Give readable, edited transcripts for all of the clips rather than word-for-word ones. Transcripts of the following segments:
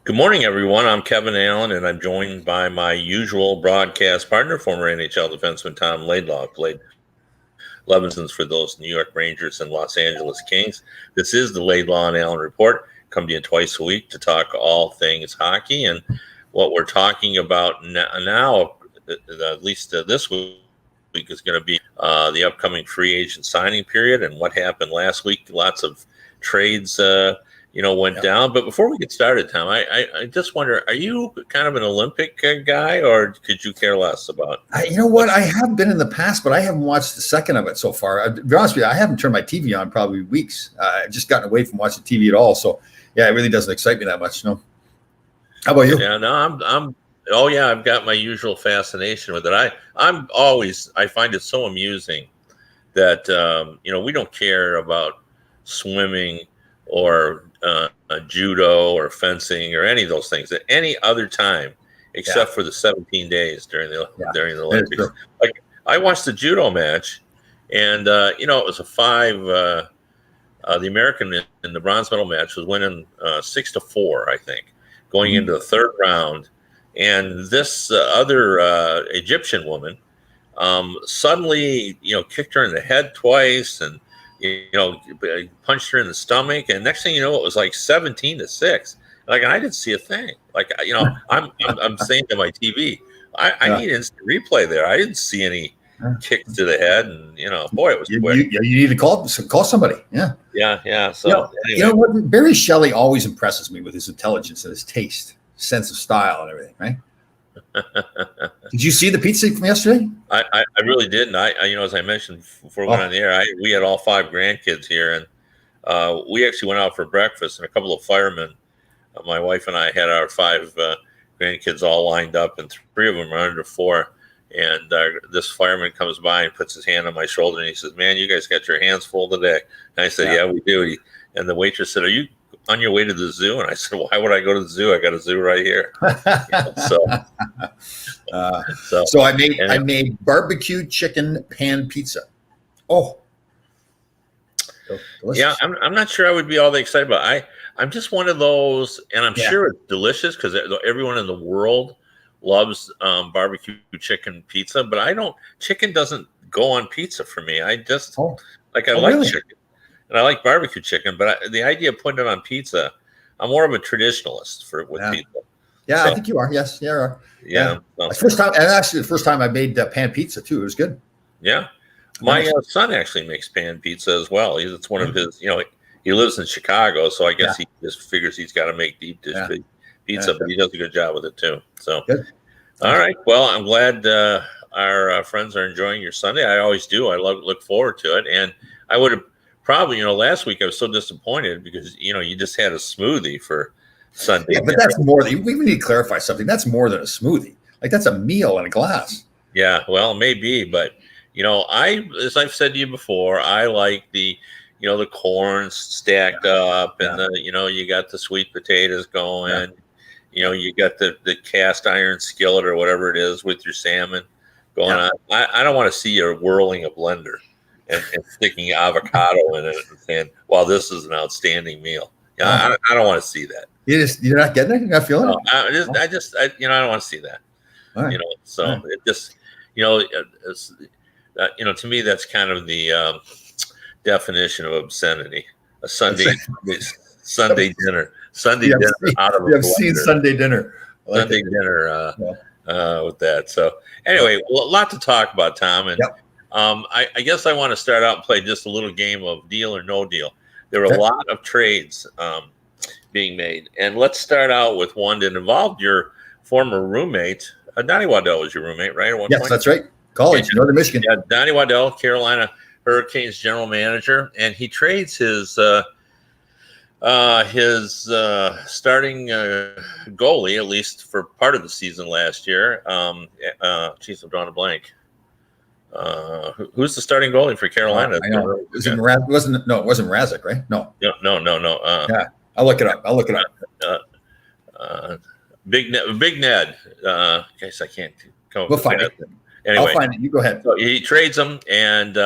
Good morning, everyone. I'm Kevin Allen, and I'm joined by my usual broadcast partner, former NHL defenseman Tom Laidlaw. Played Levinson's for those New York Rangers and Los Angeles Kings. This is the Laidlaw and Allen Report. Come to you twice a week to talk all things hockey. And what we're talking about now at least this week, is going to be the upcoming free agent signing period and what happened last week. Lots of trades went down. But before we get started, Tom, I just wonder, are you kind of an Olympic guy, or could you care less about? You know what? I have been in the past, but I haven't watched the second of it so far. To be honest with you, I haven't turned my TV on probably weeks. I've just gotten away from watching TV at all. So, yeah, it really doesn't excite me that much. No. How about you? Yeah, no, Oh yeah, I've got my usual fascination with it. I find it so amusing that we don't care about swimming or judo or fencing or any of those things at any other time except for the 17 days during the Olympics. Like, I watched the judo match, and it was a 5. The American in the bronze medal match was winning 6-4, I think, going into the third round. And this other Egyptian woman suddenly, kicked her in the head twice and, punched her in the stomach. And next thing you know, it was like 17-6. Like, I didn't see a thing. Like, I'm saying to my TV, I need instant replay there. I didn't see any kicks to the head, and boy, it was quick. You need to call somebody. Yeah. So anyway. What? Barry Shelley always impresses me with his intelligence and his taste, sense of style, and everything. Right? Did you see the pizza from yesterday? I really didn't. As I mentioned before we went on the air, we had all 5 grandkids here, and we actually went out for breakfast, and a couple of firemen. My wife and I had our 5 grandkids all lined up, and 3 of them are under 4. And this fireman comes by and puts his hand on my shoulder, and he says, "Man, you guys got your hands full today." And I said, "Yeah, we do." And the waitress said, "Are you on your way to the zoo?" And I said, "Why would I go to the zoo? I got a zoo right here." So I made barbecue chicken pan pizza. Oh, delicious. Yeah, I'm not sure I would be all that excited about it. I'm just one of those, and I'm sure it's delicious because everyone in the world loves barbecue chicken pizza, but chicken doesn't go on pizza for me. I just like chicken, and I like barbecue chicken, but the idea of putting it on pizza, I'm more of a traditionalist with pizza. Yeah, so, I think you are. Yes, you are. Yeah. The first time I made pan pizza too. It was good. Yeah, my son actually makes pan pizza as well. It's one of his. He lives in Chicago, so I guess he just figures he's got to make deep dish pizza, but he does a good job with it too. So, all right. Well, I'm glad our friends are enjoying your Sunday. I always do. I look forward to it, and I would have probably, last week I was so disappointed because you just had a smoothie for Sunday. Yeah, but that's more. We need to clarify something. That's more than a smoothie. Like, that's a meal in a glass. Yeah, well, maybe, but as I've said to you before, I like the corn stacked up, and you got the sweet potatoes going. You got the cast iron skillet or whatever it is with your salmon going on. I don't want to see you whirling a blender and sticking avocado in it and saying, "Well, this is an outstanding meal." I don't want to see that. You're not getting it. You're not feeling it. I don't want to see that. Right. It just to me that's kind of the definition of obscenity. A Sunday dinner. Sunday dinner out of a blender. I've seen Sunday dinner. Sunday dinner with that. So anyway, a lot to talk about, Tom. And I guess I want to start out and play just a little game of deal or no deal. There were a lot of trades being made. And let's start out with one that involved your former roommate. Donnie Waddell was your roommate, right? At one point? That's right. College, Northern Michigan. Yeah, Donnie Waddell, Carolina Hurricanes general manager, and he trades his starting goalie, at least for part of the season last year. I'm drawing a blank. Who's the starting goalie for Carolina? I know. It wasn't Mrazek, right? No. No. I'll look it up. Big Ned. Guess I can't come up with find it. Anyway, I'll find it. You go ahead. So he trades him, and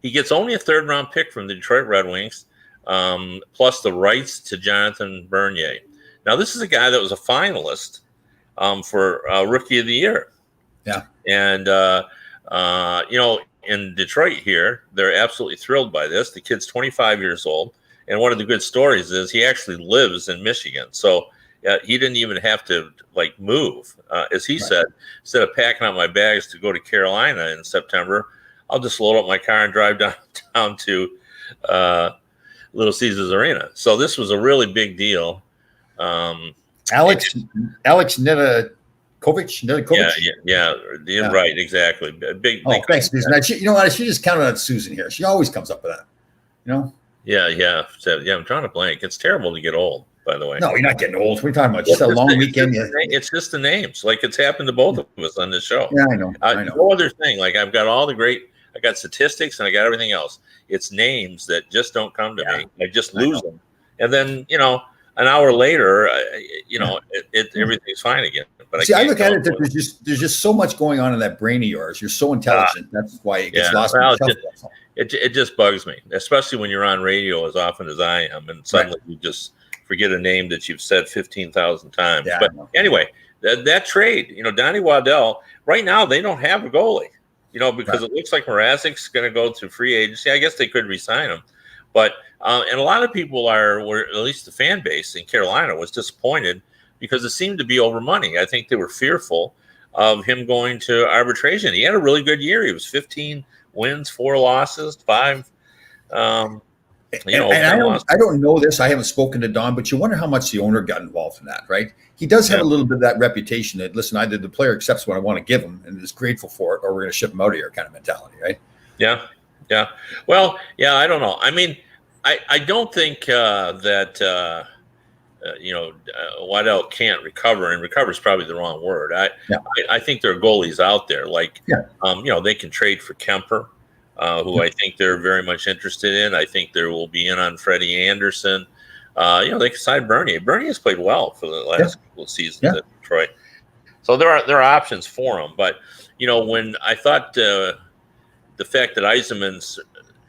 he gets only a 3rd-round pick from the Detroit Red Wings, plus the rights to Jonathan Bernier. Now, this is a guy that was a finalist for Rookie of the Year. Yeah. And, in Detroit here, they're absolutely thrilled by this. The kid's 25 years old. And one of the good stories is he actually lives in Michigan. So he didn't even have to move. As he said, instead of packing up my bags to go to Carolina in September, I'll just load up my car and drive down to Little Caesars Arena. So this was a really big deal. Alex Nedeljkovic. Yeah, right, exactly. Big. Oh, thanks, Susan. You know what? She just counted on Susan here. She always comes up with that. You know? Yeah. So, I'm trying to blank. It's terrible to get old, by the way. No, you're not getting old. We're talking about just a long weekend. It's just the names. Like it's happened to both of us on this show. Yeah, I know. No other thing. Like I've got I got statistics and I got everything else. It's names that just don't come to me. I just lose them, and then an hour later, everything's fine again. But I look at it that there's just so much going on in that brain of yours. You're so intelligent. That's why it gets lost. It just bugs me, especially when you're on radio as often as I am, and suddenly you just forget a name that you've said 15,000 times. Yeah, but anyway, that trade, Donnie Waddell. Right now, they don't have a goalie. Because it looks like Mrazek's going to go to free agency. I guess they could re-sign him, but and a lot of people were at least the fan base in Carolina was disappointed because it seemed to be over money. I think they were fearful of him going to arbitration. He had a really good year. He was 15 wins, 4 losses, 5. I don't know this. I haven't spoken to Don, but you wonder how much the owner got involved in that, right? He does have a little bit of that reputation that, listen, either the player accepts what I want to give him and is grateful for it, or we're going to ship him out of here kind of mentality, right? Yeah. Well, I don't know. I mean, I don't think that Waddell can't recover, and recover is probably the wrong word. I think there are goalies out there they can trade for Kemper. Who I think they're very much interested in. I think there will be in on Freddie Anderson. They can sign Bernier. Bernier has played well for the last couple of seasons at Detroit. So there are options for him. But, when I thought the fact that Yzerman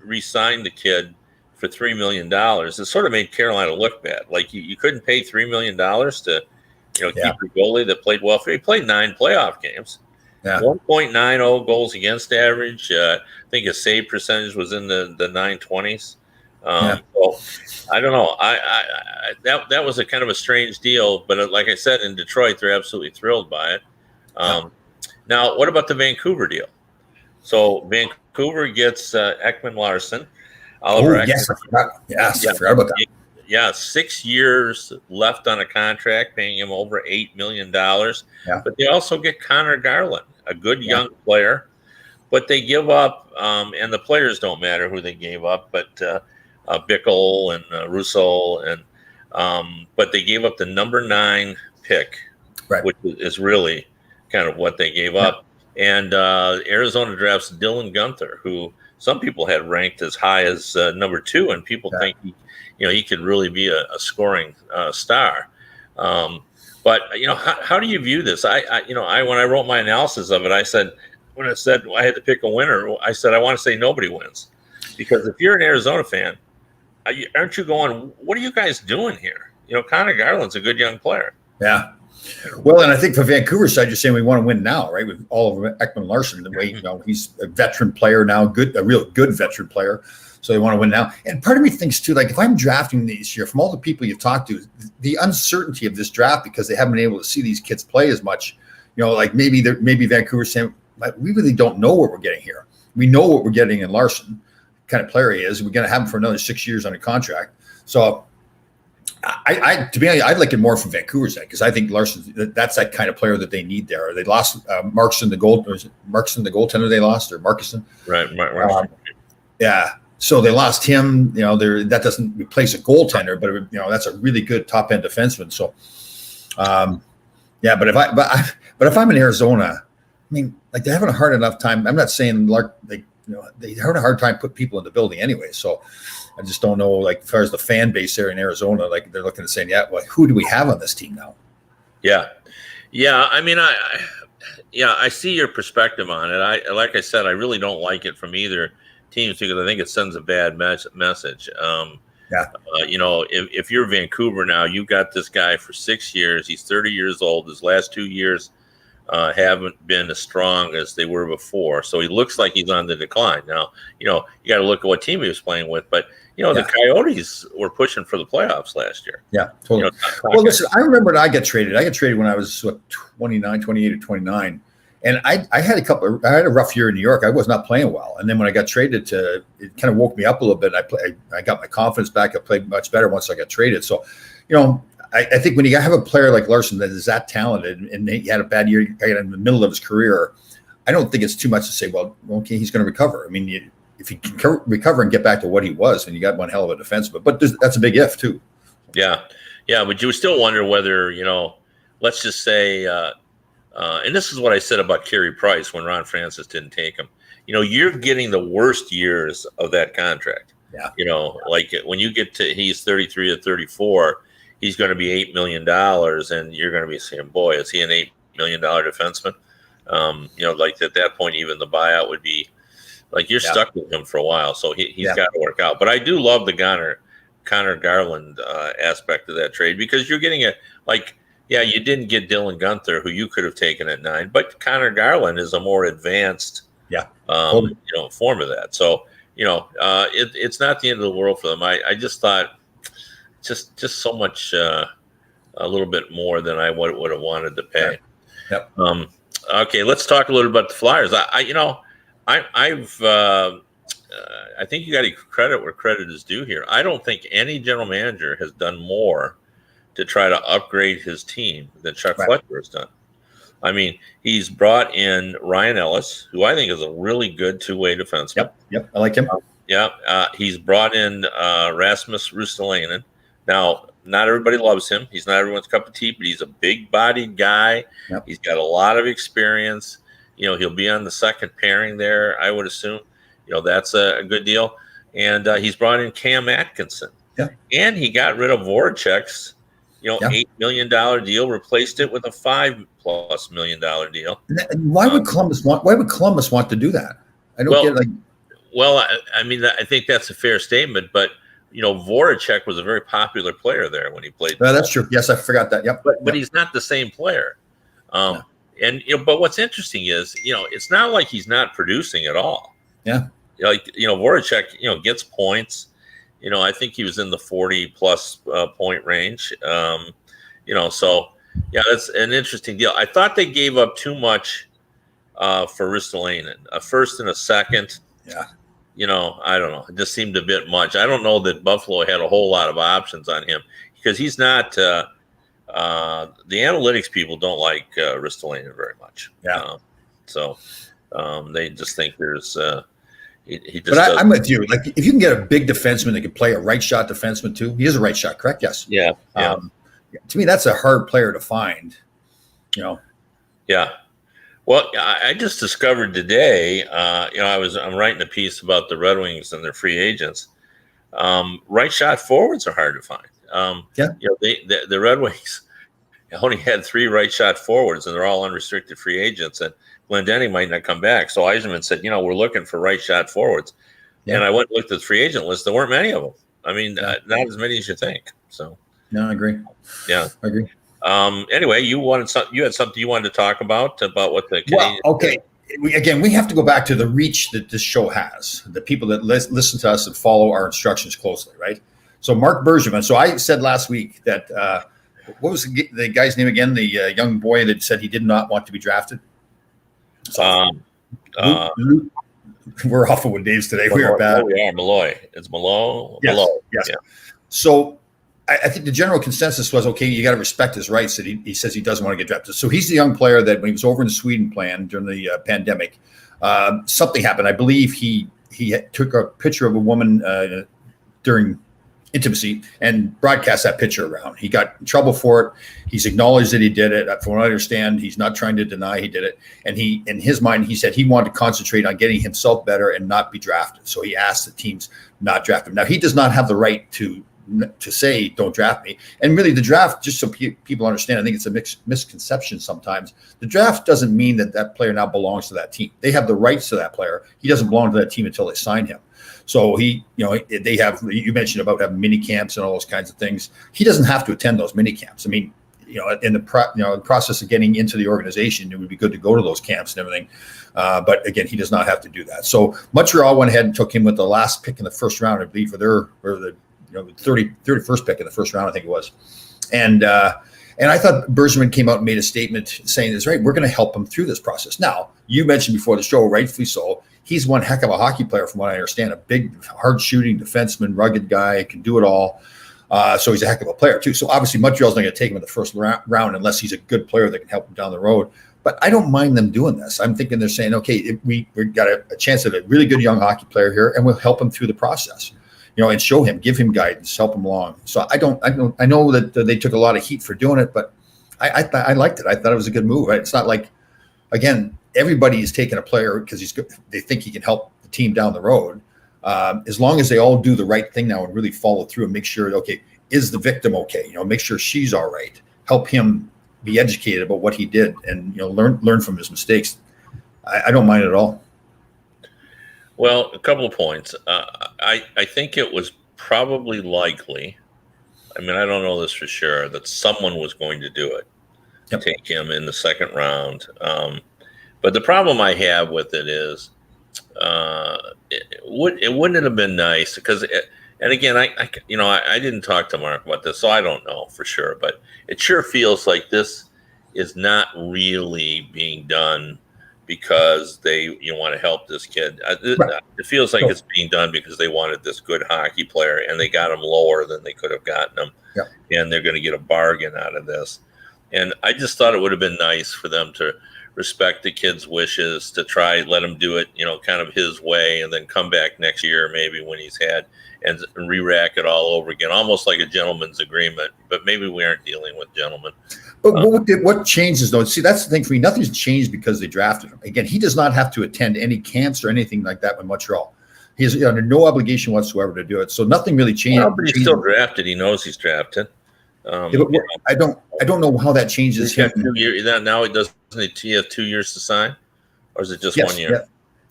re-signed the kid for $3 million, it sort of made Carolina look bad. Like you couldn't pay $3 million to, keep your goalie that played well. He played 9 playoff games. 1.90 goals against average. I think his save percentage was in the 920s. So I don't know. That was a kind of a strange deal, but like I said, in Detroit, they're absolutely thrilled by it. Now, what about the Vancouver deal? So Vancouver gets Ekman Larsson. Oliver Ekman. Yes, I forgot. I forgot about that. Yeah, 6 years left on a contract, paying him over $8 million. But they also get Connor Garland, a good young player. But they give up, and the players don't matter who they gave up, but Bickle and Russo, but they gave up the number 9 pick, which is really kind of what they gave up. And Arizona drafts Dylan Guenther, who some people had ranked as high as number 2, and people think he could really be a scoring star. But how do you view this? When I wrote my analysis of it, I said when I said I had to pick a winner, I said I want to say nobody wins, because if you're an Arizona fan, aren't you going, what are you guys doing here? Connor Garland's a good young player. Yeah. Well, and I think for Vancouver's side, you're saying we want to win now, right? With Oliver Ekman Larsson, the way he's a veteran player now, a real good veteran player. So they want to win now. And part of me thinks too, like if I'm drafting this year, from all the people you've talked to, the uncertainty of this draft, because they haven't been able to see these kids play as much, maybe Vancouver's saying, we really don't know what we're getting here. We know what we're getting in Larsson, kind of player he is. We're going to have him for another 6 years on a contract. So to be honest, I'd like it more from Vancouver's side, because I think Larsson, that's that kind of player that they need there. They lost Markson, the goaltender they lost, or Markison. Right. Yeah. So they lost him. That doesn't replace a goaltender, but that's a really good top end defenseman. So, But if I'm in Arizona, I mean, like they're having a hard enough time. I'm not saying they're having a hard time putting people in the building anyway. So I just don't know, like as far as the fan base there in Arizona, like they're looking at saying, who do we have on this team now? Yeah. I mean, I see your perspective on it. Like I said, I really don't like it from either teams, because I think it sends a bad message. Yeah. If you're Vancouver now, you got this guy for 6 years. He's 30 years old. His last 2 years haven't been as strong as they were before. So he looks like he's on the decline. Now, you got to look at what team he was playing with. But, the Coyotes were pushing for the playoffs last year. Yeah, totally. Well, listen, I remember I got traded. I got traded when I was 28 or 29. And I had a rough year in New York. I was not playing well. And then when I got traded it kind of woke me up a little bit. I got my confidence back. I played much better once I got traded. So, I think when you have a player like Larson that is that talented and he had a bad year in the middle of his career, I don't think it's too much to say, well, okay, he's going to recover. I mean, if he can recover and get back to what he was, then you got one hell of a defenseman. But that's a big if too. Yeah. Yeah. But you still wonder whether, let's just say, and this is what I said about Carey Price when Ron Francis didn't take him. You're getting the worst years of that contract. Yeah. Like when you get to he's 33 or 34, he's going to be $8 million, and you're going to be saying, boy, is he an $8 million defenseman? Like at that point, even the buyout would be like you're stuck with him for a while. So he's got to work out. But I do love the Connor Garland aspect of that trade because you're getting you didn't get Dylan Guenther, who you could have taken at 9, but Connor Garland is a more advanced form of that. So, it's not the end of the world for them. I just thought just so much a little bit more than I would have wanted to pay. Yep. Okay, let's talk a little about the Flyers. I think you got to credit where credit is due here. I don't think any general manager has done more to try to upgrade his team than Chuck Fletcher has done. I mean, he's brought in Ryan Ellis, who I think is a really good two-way defenseman. Yep. I like him. He's brought in Rasmus Ristolainen. Now, not everybody loves him. He's not everyone's cup of tea, but he's a big-bodied guy. Yep. He's got a lot of experience. He'll be on the second pairing there, I would assume. That's a good deal. And he's brought in Cam Atkinson. Yeah. And he got rid of Voracek's $8 million deal, replaced it with a $5+ million deal. Why would Columbus want to do that? I don't get it. Well, I mean, I think that's a fair statement, but Voracek was a very popular player there when he played. That's true. Yes, I forgot that. Yep. But he's not the same player. And but what's interesting is, it's not like he's not producing at all. Yeah. Voracek, gets points. I think he was in the 40+ point range. So that's an interesting deal. I thought they gave up too much for Ristolainen, a first and a second. Yeah. I don't know. It just seemed a bit much. I don't know that Buffalo had a whole lot of options on him because he's not. The analytics people don't like Ristolainen very much. Yeah. They just think there's. I'm with you. Like, if you can get a big defenseman that can play a right shot defenseman too, he is a right shot, correct? Yes. Yeah. To me, that's a hard player to find. Yeah. Well, I just discovered today. I'm writing a piece about the Red Wings and their free agents. Right shot forwards are hard to find. The Red Wings only had 3 right shot forwards, and they're all unrestricted free agents. And Glendening might not come back. So Yzerman said, we're looking for right shot forwards. Yeah. And I went and looked at the free agent list. There weren't many of them. I mean, not as many as you think. So. No, I agree. Yeah. I agree. Anyway, you had something you wanted to talk about what the Canadians okay. We have to go back to the reach that this show has, the people that listen to us and follow our instructions closely, right? So Mark Bergevin. So I said last week that what was the guy's name again? The young boy that said he did not want to be drafted. We're off of with Dave's today. We are bad. We are Malloy. It's Malloy. Yes. Malloy. Yes. Yeah. So I think the general consensus was, okay, you got to respect his rights that he says he doesn't want to get drafted. So he's the young player that when he was over in Sweden playing during the pandemic, something happened. I believe he took a picture of a woman during intimacy and broadcast that picture around. He got in trouble for it. He's acknowledged that he did it. From what I understand, he's not trying to deny he did it. And he, in his mind, he said he wanted to concentrate on getting himself better and not be drafted. So he asked the teams not draft him. Now, he does not have the right to say, don't draft me. And really the draft, just so people understand, I think it's a misconception sometimes. The draft doesn't mean that player now belongs to that team. They have the rights to that player. He doesn't belong to that team until they sign him. So he, they have, you mentioned about having mini camps and all those kinds of things. He doesn't have to attend those mini camps. I mean, in the process of getting into the organization, it would be good to go to those camps and everything. But again, he does not have to do that. So Montreal went ahead and took him with the last pick in the first round, I believe, for the 31st pick in the first round, I think it was. And I thought Bergevin came out and made a statement saying, "This right, we're going to help him through this process." Now, you mentioned before the show, rightfully so, he's one heck of a hockey player, from what I understand. A big, hard-shooting defenseman, rugged guy, can do it all. So he's a heck of a player too. So obviously Montreal's not going to take him in the first round unless he's a good player that can help him down the road. But I don't mind them doing this. I'm thinking they're saying, okay, we got a chance of a really good young hockey player here, and we'll help him through the process, and show him, give him guidance, help him along. So I know that they took a lot of heat for doing it, but I liked it. I thought it was a good move. Right? It's not like, again, everybody is taking a player because he's good. They think he can help the team down the road. As long as they all do the right thing now and really follow through and make sure, okay, is the victim okay? Make sure she's all right. Help him be educated about what he did and learn from his mistakes. I don't mind at all. Well, a couple of points. I think it was probably likely. I mean, I don't know this for sure, that someone was going to do it. Yep. Take him in the second round. But the problem I have with it is, it wouldn't have been nice because, and again, I didn't talk to Mark about this, so I don't know for sure, but it sure feels like this is not really being done because they want to help this kid. Right. It feels like it's being done because they wanted this good hockey player and they got him lower than they could have gotten him. Yeah. And they're going to get a bargain out of this. And I just thought it would have been nice for them to respect the kid's wishes, to try let him do it, kind of his way, and then come back next year maybe when he's had and re-rack it all over again, almost like a gentleman's agreement. But maybe we aren't dealing with gentlemen. But what changes though? See, that's the thing for me. Nothing's changed because they drafted him. Again, he does not have to attend any camps or anything like that with Montreal. He is under no obligation whatsoever to do it. So nothing really changed. Well, but he's still drafted. He knows he's drafted. I don't know how that changes him. 2 years. Now he doesn't. He have 2 years to sign, or is it just 1 year? Yeah.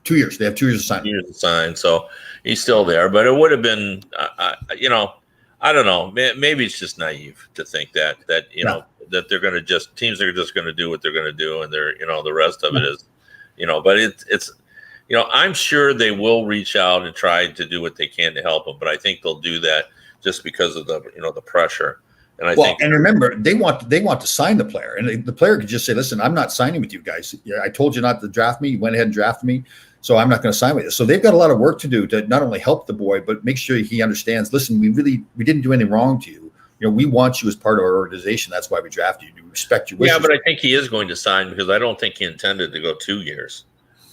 2 years. They have 2 years to sign. 2 years to sign. So he's still there. But it would have been, I don't know. Maybe it's just naive to think that that they're going to teams are just going to do what they're going to do, and they're the rest of it is, But it's I'm sure they will reach out and try to do what they can to help him. But I think they'll do that just because of the the pressure. And I think, and remember, they want to sign the player, and the player could just say, "Listen, I'm not signing with you guys. I told you not to draft me. You went ahead and drafted me, so I'm not going to sign with you." So they've got a lot of work to do to not only help the boy, but make sure he understands. Listen, we didn't do anything wrong to you. We want you as part of our organization. That's why we drafted you. We respect your wishes. Yeah, but I think he is going to sign because I don't think he intended to go 2 years.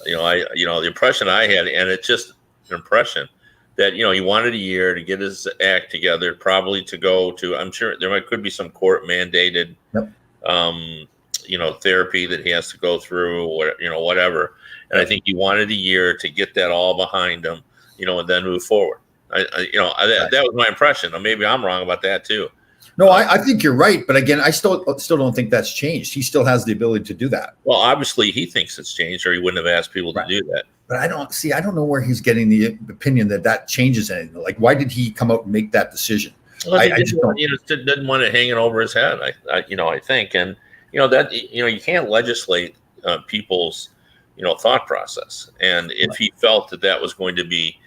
The impression I had, and it's just an impression, that he wanted a year to get his act together, probably to go to. I'm sure there could be some court mandated, therapy that he has to go through, or whatever. And I think he wanted a year to get that all behind him, and then move forward. That was my impression. Maybe I'm wrong about that too. No, I think you're right, but again, I still don't think that's changed. He still has the ability to do that. Well, obviously, he thinks it's changed, or he wouldn't have asked people to do that. But I don't know where he's getting the opinion that changes anything. Like, why did he come out and make that decision? Well, he didn't want it hanging over his head. I think, and you can't legislate people's thought process. And if he felt that was going to be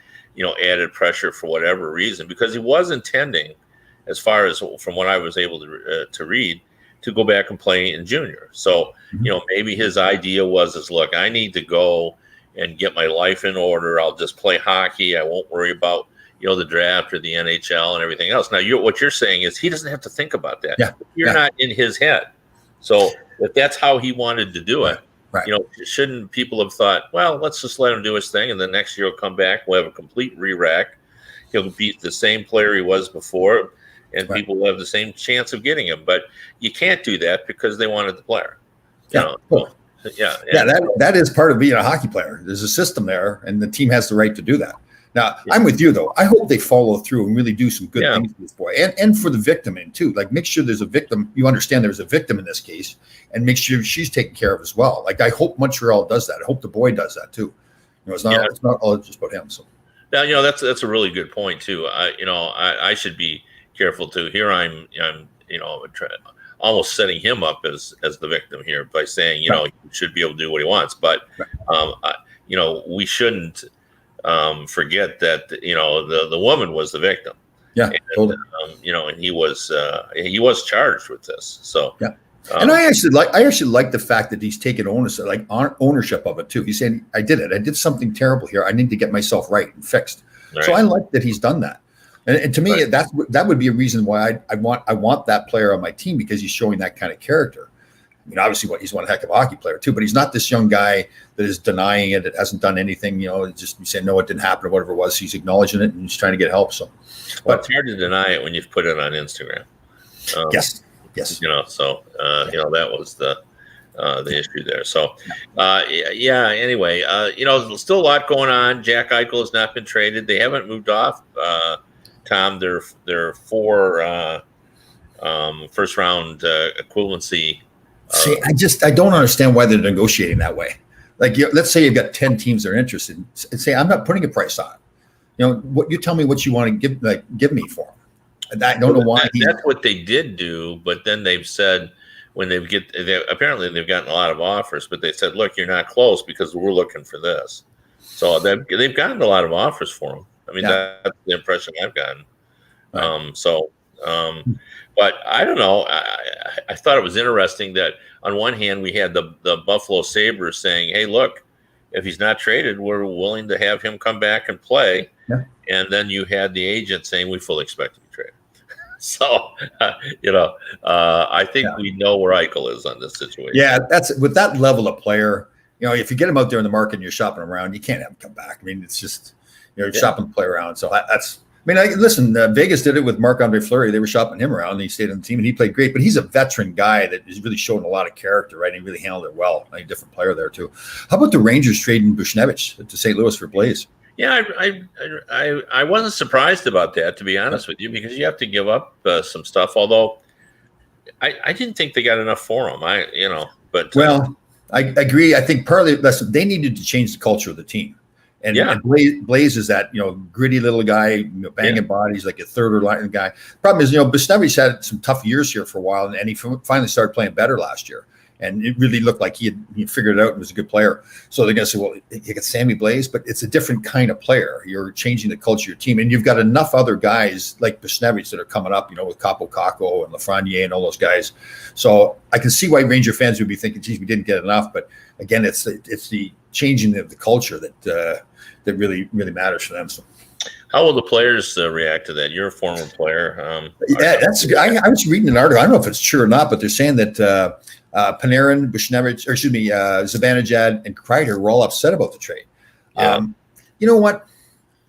added pressure for whatever reason, because he was intending, as far as from what I was able to read, to go back and play in junior. So maybe his idea was look, I need to go and get my life in order. I'll just play hockey. I won't worry about, the draft or the NHL and everything else. Now, what you're saying is he doesn't have to think about that. Yeah. You're not in his head. So if that's how he wanted to do it, right. Shouldn't people have thought, well, let's just let him do his thing, and then next year he'll come back, we'll have a complete re-rack. He'll beat the same player he was before, and people will have the same chance of getting him. But you can't do that because they wanted the player. That is part of being a hockey player. There's a system there, and the team has the right to do that. Now, I'm with you, though. I hope they follow through and really do some good things for this boy, and for the victim too. Like, make sure there's a victim. You understand there's a victim in this case, and make sure she's taken care of as well. Like, I hope Montreal does that. I hope the boy does that too. It's not all just about him. So. Now, that's a really good point too. I should be careful too. Here I'm almost setting him up as the victim here by saying, Right. he should be able to do what he wants. But, Right. we shouldn't forget that, the woman was the victim. Yeah, And, totally. and he was charged with this. So, Yeah. And I actually like the fact that he's taken ownership of it too. He's saying, I did it. I did something terrible here. I need to get myself right and fixed. right. So I like that he's done that. And to me, Right. that would be a reason why I want that player on my team, because he's showing that kind of character. I mean, obviously, he's one heck of a hockey player too, but he's not this young guy that is denying it. It hasn't done anything. Just saying no, it didn't happen or whatever it was. He's acknowledging it and he's trying to get help. So, Well, it's hard to deny it when you've put it on Instagram. yes. So that was the issue there. So, yeah. Anyway, still a lot going on. Jack Eichel has not been traded. They haven't moved off. Tom, their 4 first round equivalency. See, I don't understand why they're negotiating that way. Like, let's say you've got 10 teams that are interested, and say, I'm not putting a price on it. What you tell me what you want to give me for them. And I don't know why. That's what they did do, but then they've said when apparently they've gotten a lot of offers, but they said, look, you're not close because we're looking for this. So they've gotten a lot of offers for them. I mean, that's the impression I've gotten. Right. But I don't know. I thought it was interesting that on one hand we had the Buffalo Sabres saying, hey, look, if he's not traded, we're willing to have him come back and play. Yeah. And then you had the agent saying we fully expect to be traded. So, I think we know where Eichel is on this situation. Yeah, that's with that level of player. If you get him out there in the market and you're shopping around, you can't have him come back. I mean, it's just shopping the play around. So that's. I mean, listen, Vegas did it with Marc-Andre Fleury. They were shopping him around. And he stayed on the team, and he played great. But he's a veteran guy that is really showing a lot of character, right? And he really handled it well. A different player there too. How about the Rangers trading Buchnevich to St. Louis for Blaze? Yeah, I wasn't surprised about that, to be honest with you, because you have to give up some stuff. Although I didn't think they got enough for him. But I agree. I think partly they needed to change the culture of the team. And Blaze is that gritty little guy, banging bodies like a third or line guy. Problem is, Buchnevich had some tough years here for a while, and he finally started playing better last year. And it really looked like he had figured it out and was a good player. So they're going to say, well, you got Sammy Blaze, but it's a different kind of player. You're changing the culture of your team. And you've got enough other guys like Buchnevich that are coming up, with Capo Caco and Lafreniere and all those guys. So I can see why Ranger fans would be thinking, geez, we didn't get enough. But again, it's the changing of the culture that really, really matters for them. So. How will the players react to that? You're a former player. I was reading an article. I don't know if it's true or not, but they're saying that Panarin, Buchnevich, Zibanejad, and Kreider were all upset about the trade. Yeah. You know what?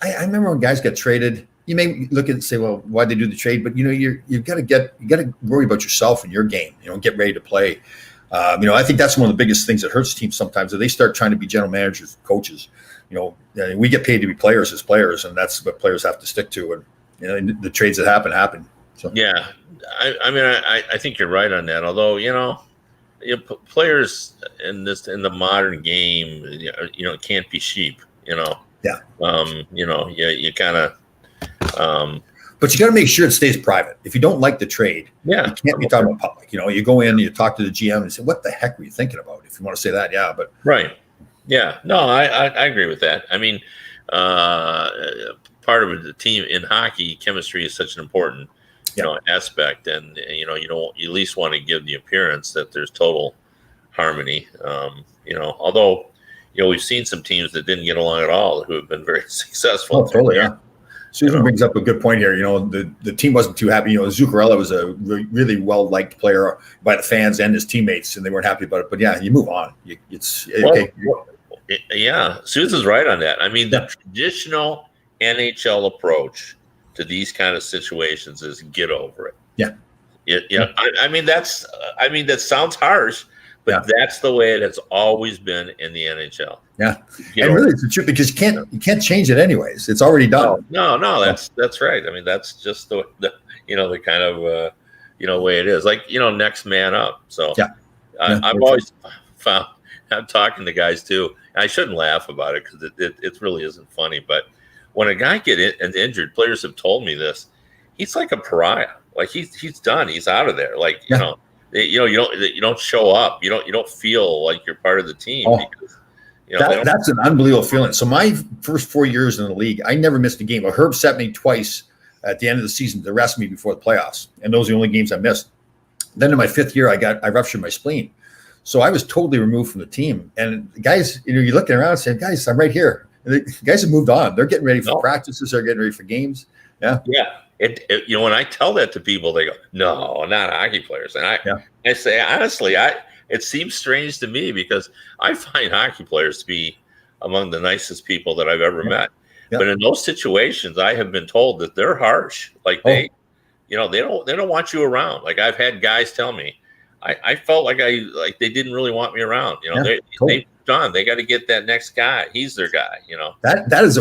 I remember when guys got traded. You may look at it and say, "Well, why'd they do the trade?" But you've got to worry about yourself and your game. Get ready to play. I think that's one of the biggest things that hurts teams sometimes. That they start trying to be general managers, coaches. We get paid to be players as players, and that's what players have to stick to. And the trades that happen. So yeah, I think you're right on that. Although players in the modern game, can't be sheep. Yeah. You kind of. But you got to make sure it stays private. If you don't like the trade, you can't be talking about public. You go in, you talk to the GM, and say, "What the heck were you thinking about?" If you want to say that, yeah, but right. Yeah, no, I agree with that. I mean, part of the team in hockey, chemistry is such an important, aspect, and you at least want to give the appearance that there's total harmony. Although, we've seen some teams that didn't get along at all who have been very successful. Oh, totally, yeah. Susan brings up a good point here. The team wasn't too happy. Zuccarello was a really well-liked player by the fans and his teammates, and they weren't happy about it. But yeah, you move on. Okay. Yeah, Susan's right on that. I mean, the traditional NHL approach to these kind of situations is get over it. Yeah. I mean, that sounds harsh, but that's the way it has always been in the NHL. Yeah, and really, it's the truth because you can't change it anyways. It's already done. No, that's right. I mean, that's just the kind of way it is. Like next man up. So I've always found I'm talking to guys too. I shouldn't laugh about it because it really isn't funny. But when a guy injured, players have told me this. He's like a pariah. Like he's done. He's out of there. Like you don't show up. You don't feel like you're part of the team because that's an unbelievable feeling. So my first 4 years in the league, I never missed a game. Herb set me twice at the end of the season to rest me before the playoffs, and those are the only games I missed. Then in my 5th year, I ruptured my spleen, so I was totally removed from the team. And the guys, you're looking around and saying, "Guys, I'm right here." And the guys have moved on. They're getting ready for practices. They're getting ready for games. Yeah. When I tell that to people, they go, "No, not hockey players." And I say, honestly, it seems strange to me because I find hockey players to be among the nicest people that I've ever met. But in those situations, I have been told that they're harsh. Like they don't want you around. Like I've had guys tell me, I felt like they didn't really want me around. They've done. They got to get that next guy. He's their guy. That is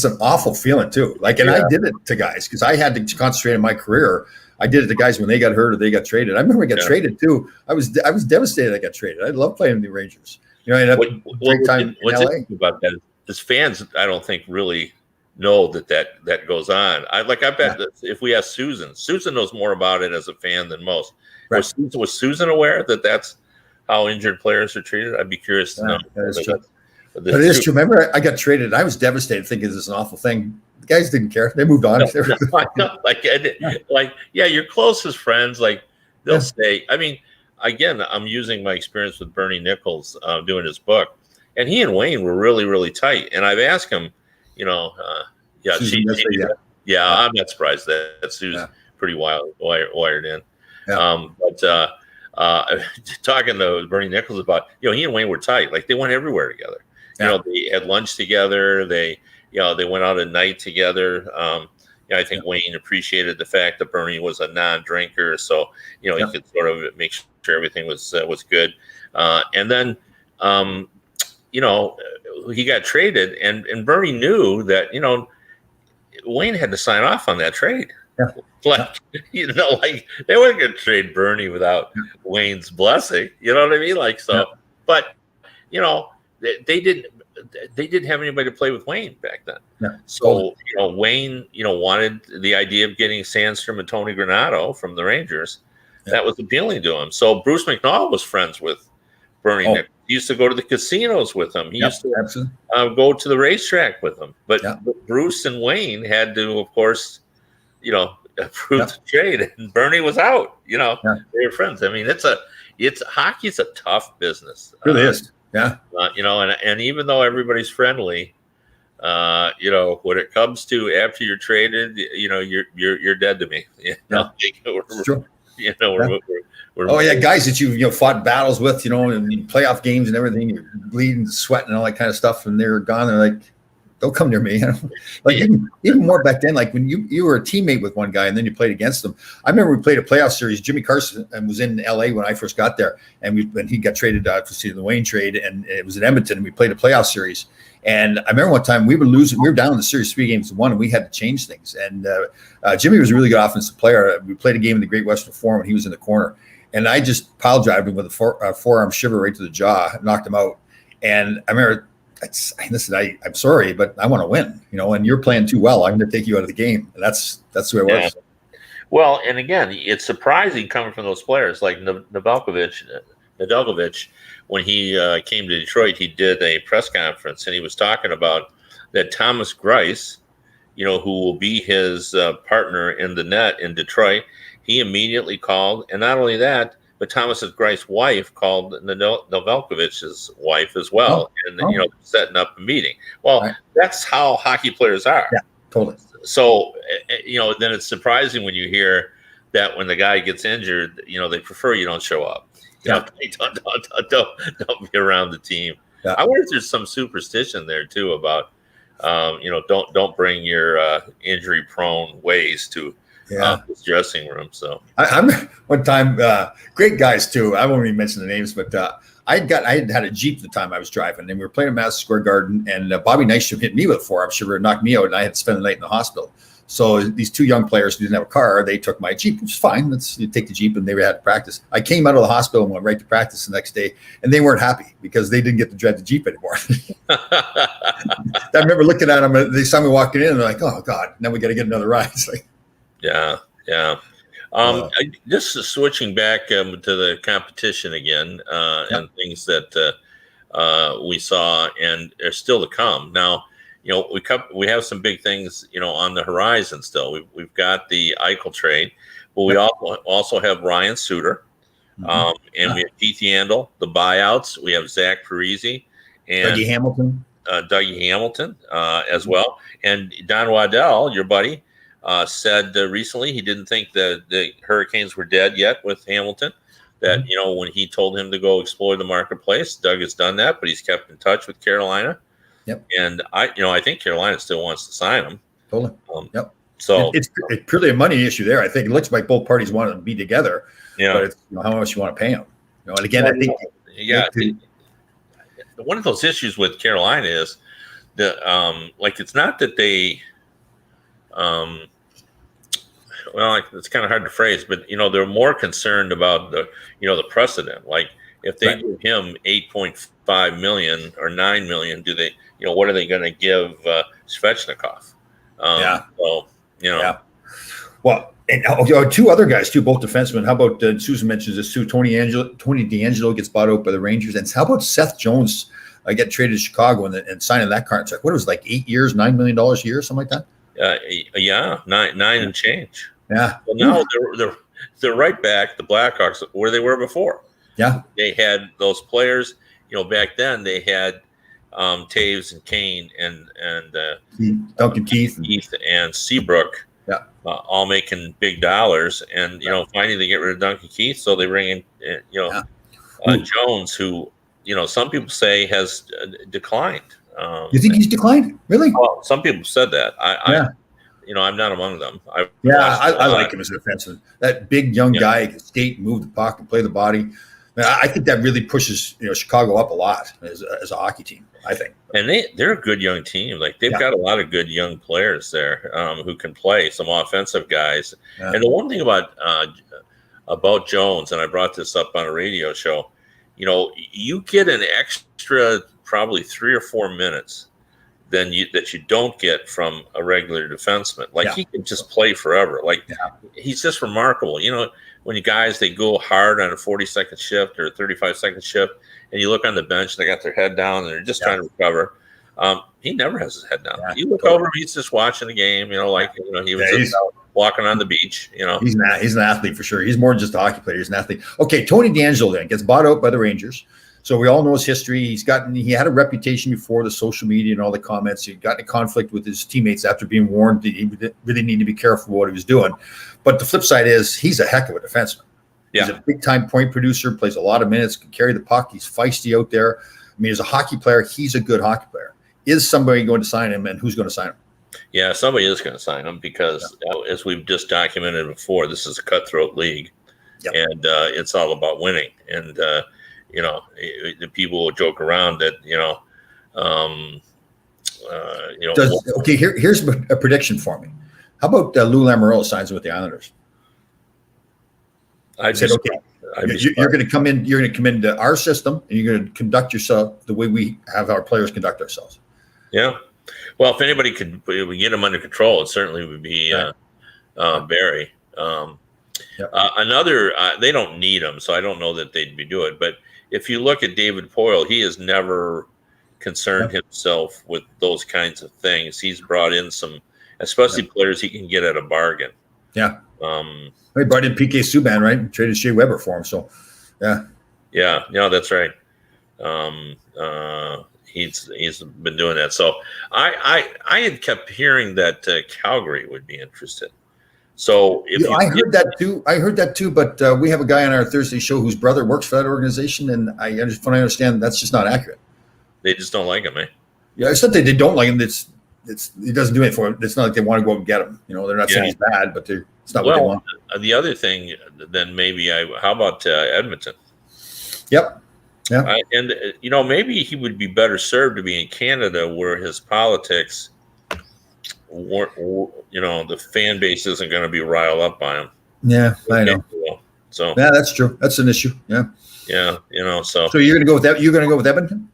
an awful feeling too. Like, and I did it to guys because I had to concentrate on my career. I did it to guys when they got hurt or they got traded. I remember I got traded too. I was devastated. I got traded. I love playing in the Rangers. I had a great time in LA. About that is fans, I don't think really know that goes on. I bet that if we ask Susan knows more about it as a fan than most. Right. Was Susan aware that that's how injured players are treated? I'd be curious to know. That is true. But it is true. Remember, I got traded. I was devastated, thinking this is an awful thing. The guys didn't care. They moved on. Your closest friends, like they'll say. I mean, again, I'm using my experience with Bernie Nichols doing his book, and he and Wayne were really, really tight. And I've asked him, I'm not surprised that Sue's pretty wired in. Talking to Bernie Nichols about, he and Wayne were tight. Like they went everywhere together. They had lunch together. They went out at night together. I think Wayne appreciated the fact that Bernie was a non-drinker, so he could sort of make sure everything was good. And then he got traded, and Bernie knew that Wayne had to sign off on that trade. Yeah. Like they weren't going to trade Bernie without Wayne's blessing. You know what I mean? Like so, but they didn't have anybody to play with Wayne back then. Yeah. So Wayne wanted the idea of getting Sandstrom and Tony Granato from the Rangers. That was appealing to him. So Bruce McNall was friends with Bernie Nichols. He used to go to the casinos with him. He used to go to the racetrack with him. But Bruce and Wayne had to, of course, approve the trade, and Bernie was out. They were friends. I mean, hockey's a tough business. It really is. Yeah. And even though everybody's friendly, when it comes to after you're traded, you're dead to me. It's true. We're guys that you fought battles with, in playoff games and everything, you're bleeding, sweating, and all that kind of stuff, and they're gone. They're like, don't come near me. Like even more back then, like when you were a teammate with one guy and then you played against them. I remember we played a playoff series. Jimmy Carson was in LA when I first got there, and he got traded to see the Wayne trade, and it was in Edmonton, and we played a playoff series. And I remember one time we were losing. We were down in the series 3-1, and we had to change things. And Jimmy was a really good offensive player. We played a game in the Great Western Forum, and he was in the corner. And I just pile drived him with a forearm shiver right to the jaw, knocked him out. And I remember, listen, I'm sorry, but I want to win, and you're playing too well. I'm going to take you out of the game. And that's the way it was. Well, and again, it's surprising coming from those players like Nedeljkovic. When he came to Detroit, he did a press conference, and he was talking about that Thomas Greiss, who will be his partner in the net in Detroit, he immediately called. And not only that, but Thomas Greiss' wife called Nedeljkovic's wife as well, setting up a meeting. Well, that's how hockey players are. Yeah, totally. So, then it's surprising when you hear that when the guy gets injured, they prefer you don't show up. Don't be around the team. Yeah. I wonder if there's some superstition there too about, don't bring your injury-prone ways to this dressing room. So I'm one time, great guys too. I won't even mention the names, but I had a Jeep at the time I was driving, and we were playing at Madison Square Garden, and Bobby Nystrom hit me with a forearm shiver and knocked me out, and I had to spend the night in the hospital. So these two young players who didn't have a car, they took my Jeep, which is fine. You take the Jeep, and they had to practice. I came out of the hospital and went right to practice the next day, and they weren't happy because they didn't get to drive the Jeep anymore. I remember looking at them, they saw me walking in, and they're like, "Oh God, now we got to get another ride." It's like, yeah. Just switching back to the competition again, and things that we saw and are still to come. Now, we have some big things, on the horizon still. We've got the Eichel trade, but we also have Ryan Suter, and we have Keith Yandel, the buyouts. We have Zach Parise and Dougie Hamilton as well. And Don Waddell, your buddy, said recently he didn't think the Hurricanes were dead yet with Hamilton. That when he told him to go explore the marketplace, Doug has done that, but he's kept in touch with Carolina. Yep. And I think Carolina still wants to sign him. Totally. So it's purely a money issue there. I think it looks like both parties want to be together. Yeah. But it's how much you want to pay them. And again, I think one of those issues with Carolina is the it's not that they it's kind of hard to phrase, but they're more concerned about the precedent. Like if they give him $8.5 million or $9 million, do they what are they going to give Svechnikov? Well, and two other guys too, both defensemen. How about Susan mentions this too? Tony DeAngelo gets bought out by the Rangers, and how about Seth Jones? I get traded to Chicago and signing that contract. What it was like 8 years, $9 million a year, something like that. Nine and change. Yeah. Well, now they're right back. The Blackhawks where they were before. Yeah. They had those players. Back then they had Taves and Kane and Duncan Keith and Seabrook. Yeah. All making big dollars, and finally they get rid of Duncan Keith, so they bring in Jones, who some people say has declined. You think he's declined? Really? Well, some people said that. I'm not among them. I like him as a defenseman. That big young guy can skate, move the puck, and play the body. I think that really pushes Chicago up a lot as a hockey team. I think, and they're a good young team. Like they've got a lot of good young players there who can play, some offensive guys. Yeah. And the one thing about Jones, and I brought this up on a radio show, you get an extra probably 3 or 4 minutes that you don't get from a regular defenseman. Like he can just play forever. Like he's just remarkable. When you guys, they go hard on a 40-second shift or a 35-second shift, and you look on the bench, they got their head down and they're just trying to recover. He never has his head down. You look over him, he's just watching the game, he was just walking on the beach, He's an athlete for sure. He's more than just a hockey player. He's an athlete. Okay, Tony DeAngelo then gets bought out by the Rangers. So we all know his history. He had a reputation before the social media and all the comments. He got in a conflict with his teammates after being warned that he really needed to be careful what he was doing. But the flip side is he's a heck of a defenseman. Yeah. He's a big-time point producer, plays a lot of minutes, can carry the puck. He's feisty out there. I mean, as a hockey player, he's a good hockey player. Is somebody going to sign him, and who's going to sign him? Yeah, somebody is going to sign him because, as we've just documented before, this is a cutthroat league, and it's all about winning. And the people will joke around that here's a prediction for me. How about Lou Lamoriello signs with the Islanders? I said, you're going to come in. You're going to come into our system, and you're going to conduct yourself the way we have our players conduct ourselves. Yeah. Well, if anybody could get him under control, it certainly would be Barry. Another, they don't need him, so I don't know that they'd be doing it. But if you look at David Poile, he has never concerned himself with those kinds of things. He's brought in some, especially players he can get at a bargain. Yeah. He brought in PK Subban, right? Traded Shea Weber for him. So, yeah, that's right. He's been doing that. So I had kept hearing that Calgary would be interested. So I heard that too. But we have a guy on our Thursday show whose brother works for that organization, and from what I understand, that's just not accurate. They just don't like him, eh? Yeah, it's not that they don't like him. He doesn't do it for him. It's not like they want to go and get him. They're not saying he's bad, but it's not what they want. The other thing, then maybe how about Edmonton? Yep. Yeah. And maybe he would be better served to be in Canada, where his politics the fan base isn't going to be riled up by him. Yeah, I know. So yeah, that's true. That's an issue. Yeah. Yeah, so. So you're going to go with that? You're going to go with Edmonton?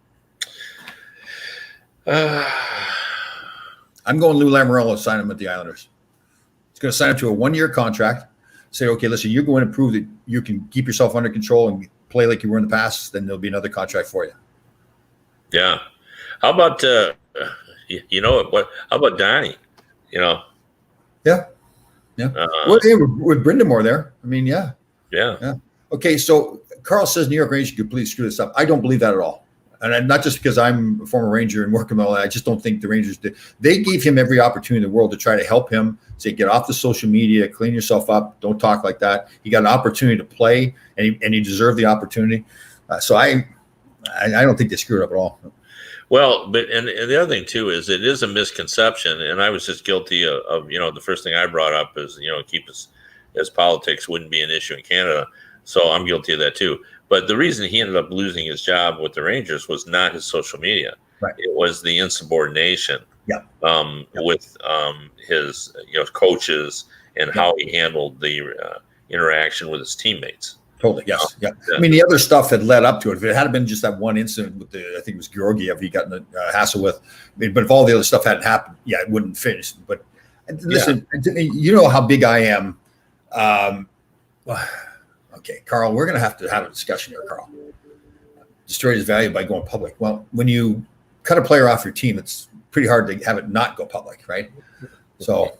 I'm going Lou Lamoriello to sign him with the Islanders. He's going to sign him to a 1-year contract. Say, okay, listen, you're going to prove that you can keep yourself under control and play like you were in the past. Then there'll be another contract for you. Yeah. How about How about Donnie? Yeah. With Brindamore there. I mean, yeah. Okay, so Carl says New York Rangers completely screw this up. I don't believe that at all. And not just because I'm a former Ranger and working with all that. I just don't think the Rangers did. They gave him every opportunity in the world to try to help him, say, get off the social media, clean yourself up, don't talk like that. He got an opportunity to play, and he deserved the opportunity. So I don't think they screwed up at all. Well, but and the other thing too is it is a misconception, and I was just guilty of the first thing I brought up is keep us as politics wouldn't be an issue in Canada. So I'm guilty of that too. But the reason he ended up losing his job with the Rangers was not his social media. Right. It was the insubordination. Yeah. With his coaches and how he handled the interaction with his teammates. Totally. Yes. Yeah. I mean, the other stuff had led up to it. If it had been just that one incident with I think it was Georgiev he got in a hassle with. But if all the other stuff hadn't happened, it wouldn't finish. But listen, you know how big I am. Okay, Carl, we're going to have a discussion here, Carl. Destroy his value by going public. Well, when you cut a player off your team, it's pretty hard to have it not go public, right? So,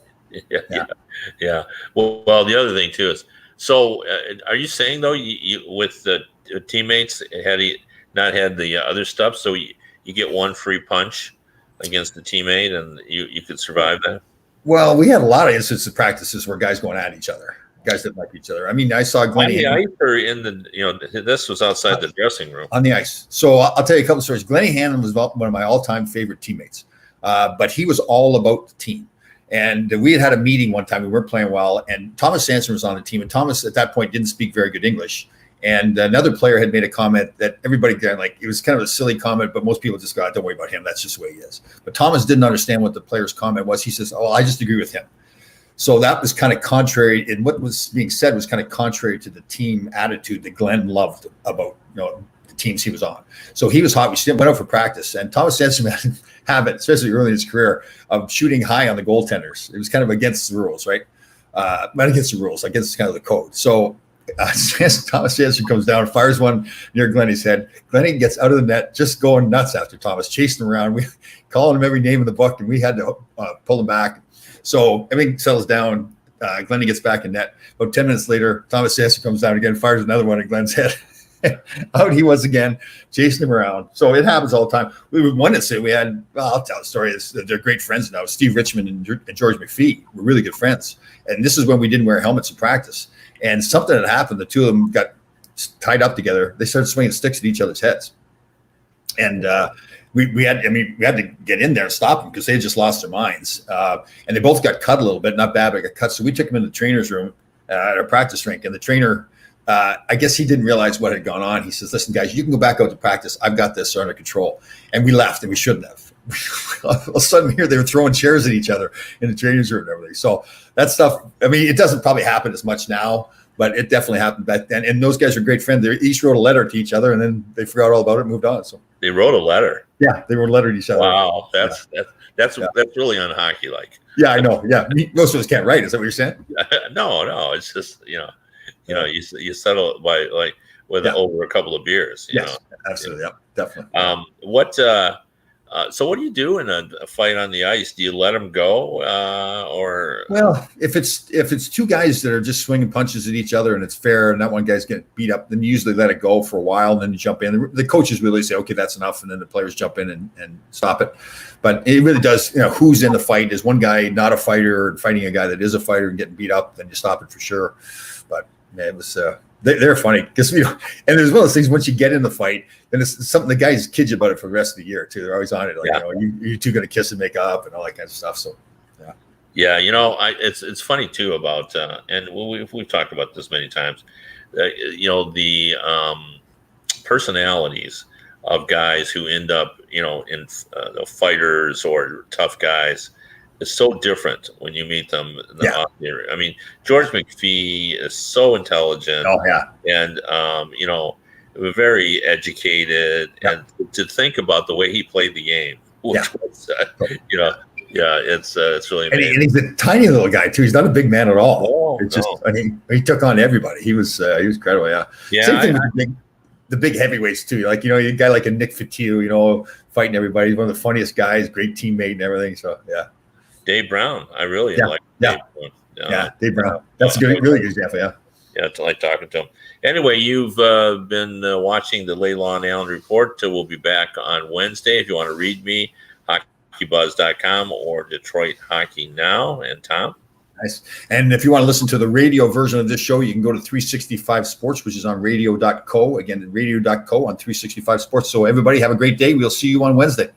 yeah. Well, the other thing too is, so are you saying though, you with the teammates, had he not had the other stuff, so you get one free punch against the teammate and you could survive that? Well, we had a lot of instances of practices where guys going at each other. Guys didn't like each other. I mean, I saw Glennie on the ice or in the, this was outside the dressing room. On the ice. So I'll tell you a couple of stories. Glennie Hannon was one of my all-time favorite teammates, but he was all about the team. And we had a meeting one time. We weren't playing well, and Thomas Sanson was on the team. And Thomas, at that point, didn't speak very good English. And another player had made a comment that everybody there, like, it was kind of a silly comment, but most people just go, don't worry about him. That's just the way he is. But Thomas didn't understand what the player's comment was. He says, I just agree with him. So that was kind of contrary, and what was being said was kind of contrary to the team attitude that Glenn loved about the teams he was on. So he was hot. We went out for practice, and Thomas Sanson had a habit, especially early in his career, of shooting high on the goaltenders. It was kind of against the rules, right? Not against the rules, against kind of the code. So Thomas Sanson comes down, fires one near Glennie's head. Glennie gets out of the net, just going nuts after Thomas, chasing him around. We calling him every name in the book, and we had to pull him back. So everything settles down. Glennie gets back in net. About 10 minutes later, Thomas Sanson comes down again, fires another one at Glenn's head. Out he was again, chasing him around. So it happens all the time. We would one incident. We had, I'll tell the story. They're great friends now. Steve Richmond and George McPhee were really good friends. And this is when we didn't wear helmets in practice. And something had happened. The two of them got tied up together. They started swinging sticks at each other's heads. And we had to get in there and stop them because they had just lost their minds. And they both got cut a little bit, not bad, but got cut. So we took them in the trainer's room at our practice rink. And the trainer, I guess he didn't realize what had gone on. He says, listen, guys, you can go back out to practice. I've got this under control. And we left, and we shouldn't have. All of a sudden here, they were throwing chairs at each other in the trainer's room and everything. So that stuff, I mean, it doesn't probably happen as much now, but it definitely happened back then. And those guys are great friends. They each wrote a letter to each other, and then they forgot all about it and moved on. So they wrote a letter. Yeah, they wrote a letter to each other. Wow, that's really unhockey like. Yeah, I know. Yeah, most of us can't write. Is that what you're saying? No, it's just you settle it by over a couple of beers. You know? Absolutely, yeah, definitely. So what do you do in a fight on the ice? Do you let them go, or? Well, if it's two guys that are just swinging punches at each other and it's fair, and that one guy's getting beat up, then you usually let it go for a while, and then you jump in. The coaches really say, okay, that's enough, and then the players jump in and stop it. But it really does, who's in the fight? Is one guy not a fighter fighting a guy that is a fighter and getting beat up? Then you stop it for sure. But man, it was. They're funny because and there's one of those things. Once you get in the fight, then it's something the guys kid you about it for the rest of the year too. They're always on it, you two going to kiss and make up and all that kind of stuff. So, it's funny too about and we've talked about this many times. The personalities of guys who end up in fighters or tough guys. is so different when you meet them in the Yeah. off year. I mean, George McPhee is so intelligent. Oh yeah. And very educated, Yeah. and to think about the way he played the game, which Yeah. was, it's really And, amazing. he's a tiny little guy too. He's not a big man at all. No, It's just, I mean, he took on everybody. He was incredible. Yeah. Yeah, Same thing with the big heavyweights too. Like, you got a guy like a Nick Fatiou, fighting everybody. He's one of the funniest guys, great teammate and everything. So yeah. Dave Brown, I really Yeah. like Yeah. Dave Brown. Yeah. Dave Brown. That's a good, really good example. Yeah. Yeah, it's like talking to him. Anyway, you've been watching the Laylaw and Allen Report. We'll be back on Wednesday. If you want to read me, hockeybuzz.com or Detroit Hockey Now. And Tom? Nice. And if you want to listen to the radio version of this show, you can go to 365 Sports, which is on radio.co. Again, radio.co on 365 Sports. So everybody have a great day. We'll see you on Wednesday.